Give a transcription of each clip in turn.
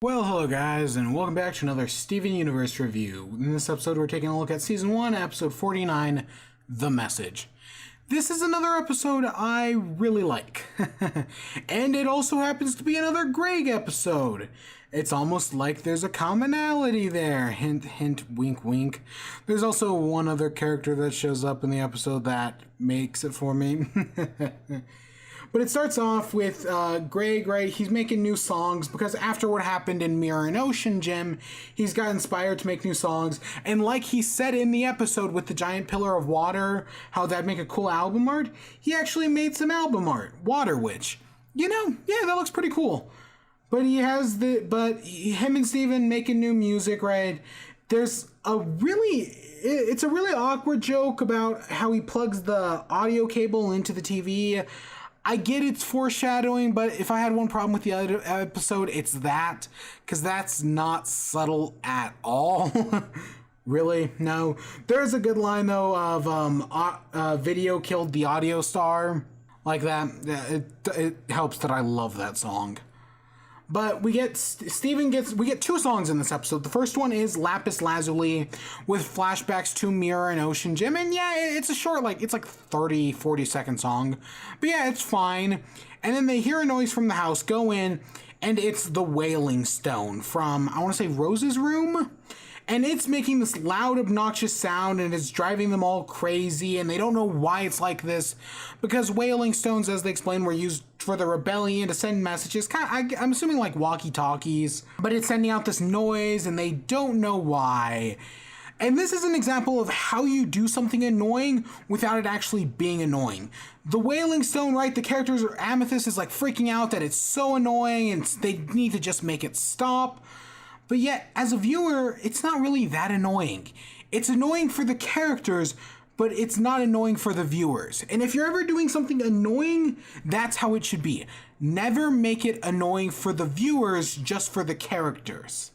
Well, hello guys, and welcome back to another Steven Universe review. In this episode, we're taking a look at Season 1, Episode 49, The Message. This is another episode I really like. And it also happens to be another Greg episode. It's almost like there's a commonality there. Hint, hint, wink, wink. There's also one other character that shows up in the episode that makes it for me. But it starts off with Greg, right? He's making new songs because after what happened in Mirror and Ocean Gym, he's got inspired to make new songs. And like he said in the episode with the giant pillar of water, how that'd make a cool album art, he actually made some album art, Water Witch. You know, yeah, that looks pretty cool. But him and Steven making new music, right? It's a really awkward joke about how he plugs the audio cable into the TV. I get it's foreshadowing, but if I had one problem with the other episode, it's that. Because that's not subtle at all. Really? No. There's a good line, though, of video killed the audio star. Like that. It helps that I love that song. But we get two songs in this episode. The first one is Lapis Lazuli with flashbacks to Mirror and Ocean Gym. And yeah, it's a short, it's like 30, 40-second song. But yeah, it's fine. And then they hear a noise from the house, go in, and it's the Wailing Stone from, I want to say, Rose's room? And it's making this loud, obnoxious sound, and it's driving them all crazy, and they don't know why it's like this, because Wailing Stones, as they explain, were used for the rebellion to send messages, I'm assuming like walkie-talkies, but it's sending out this noise, and they don't know why. And this is an example of how you do something annoying without it actually being annoying. The Wailing Stone, right, the character's Amethyst is like freaking out that it's so annoying, and they need to just make it stop. But yet, as a viewer, it's not really that annoying. It's annoying for the characters, but it's not annoying for the viewers. And if you're ever doing something annoying, that's how it should be. Never make it annoying for the viewers, just for the characters.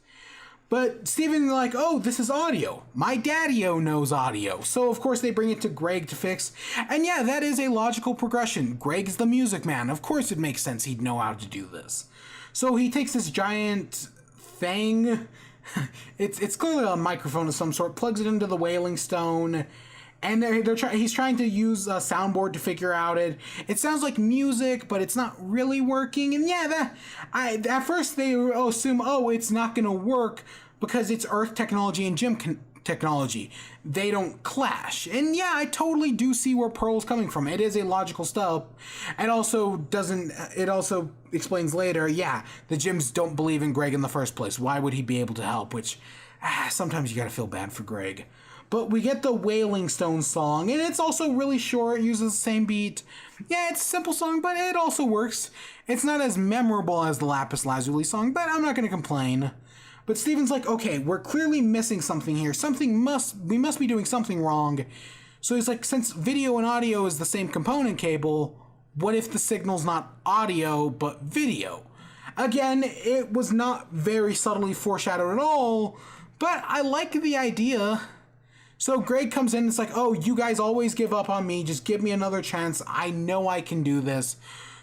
But Steven, like, oh, this is audio. My daddy-o knows audio. So, of course, they bring it to Greg to fix. And yeah, that is a logical progression. Greg's the music man. Of course it makes sense he'd know how to do this. So he takes this giant thing, it's clearly a microphone of some sort, plugs it into the Wailing Stone, and he's trying to use a soundboard to figure out it sounds like music, but it's not really working. And yeah, at first they assume, oh, it's not gonna work because it's Earth technology and Gym technology, they don't clash. And yeah, I totally do see where Pearl's coming from. It is a logical step. It also explains later, yeah, the Gyms don't believe in Greg in the first place. Why would he be able to help? Which, sometimes you gotta feel bad for Greg. But we get the Wailing Stone song, and it's also really short, it uses the same beat. Yeah, it's a simple song, but it also works. It's not as memorable as the Lapis Lazuli song, but I'm not gonna complain. But Steven's like, okay, we're clearly missing something here. We must be doing something wrong. So he's like, since video and audio is the same component cable, what if the signal's not audio, but video? Again, it was not very subtly foreshadowed at all, but I like the idea. So Greg comes in and it's like, oh, you guys always give up on me. Just give me another chance. I know I can do this.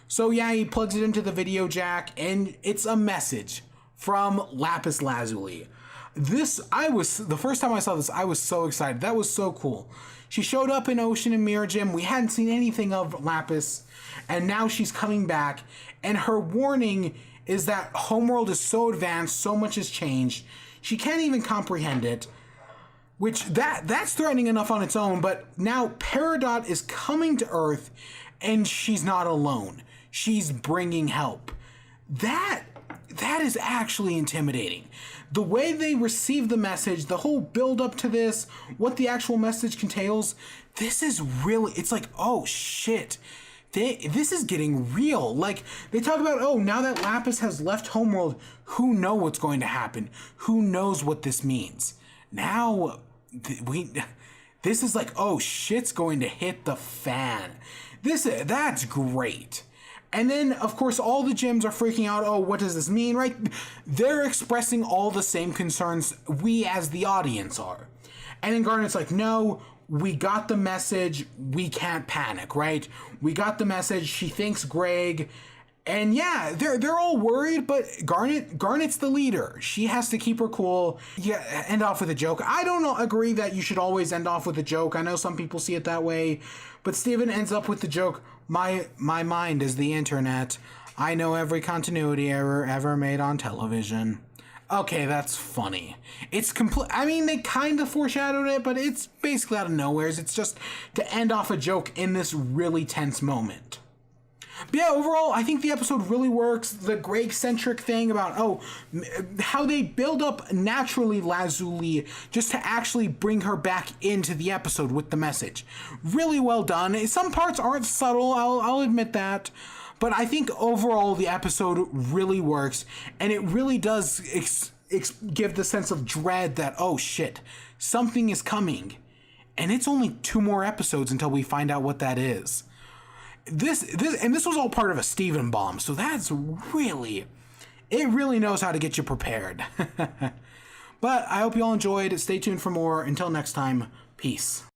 So yeah, he plugs it into the video jack, and it's a message from Lapis Lazuli. The first time I saw this, I was so excited. That was so cool. She showed up in Ocean and Mirror Gym. We hadn't seen anything of Lapis, and now she's coming back, and her warning is that Homeworld is so advanced, so much has changed, she can't even comprehend it, which that's threatening enough on its own, but now Peridot is coming to Earth, and she's not alone. She's bringing help. That is actually intimidating. The way they receive the message, the whole build up to this, what the actual message contains, this is really, it's like, oh shit. This is getting real. Like, they talk about, oh, now that Lapis has left Homeworld, who knows what's going to happen? Who knows what this means? Now, this is like, oh, shit's going to hit the fan. That's great. And then, of course, all the gyms are freaking out. Oh, what does this mean, right? They're expressing all the same concerns we as the audience are. And then Garnet's like, no, we got the message. We can't panic, right? We got the message. She thanks Greg. And yeah, they're all worried, but Garnet's the leader. She has to keep her cool. Yeah, end off with a joke. I don't agree that you should always end off with a joke. I know some people see it that way, but Steven ends up with the joke, my mind is the internet. I know every continuity error ever made on television. Okay, that's funny. It's I mean, they kind of foreshadowed it, but it's basically out of nowhere. It's just to end off a joke in this really tense moment. But yeah, overall, I think the episode really works. The Greg-centric thing about, how they build up naturally Lazuli just to actually bring her back into the episode with the message. Really well done. Some parts aren't subtle, I'll admit that. But I think overall the episode really works, and it really does give the sense of dread that, oh shit, something is coming. And it's only 2 more episodes until we find out what that is. This was all part of a Steven bomb, so that's really knows how to get you prepared. But I hope you all enjoyed. Stay tuned for more. Until next time, peace.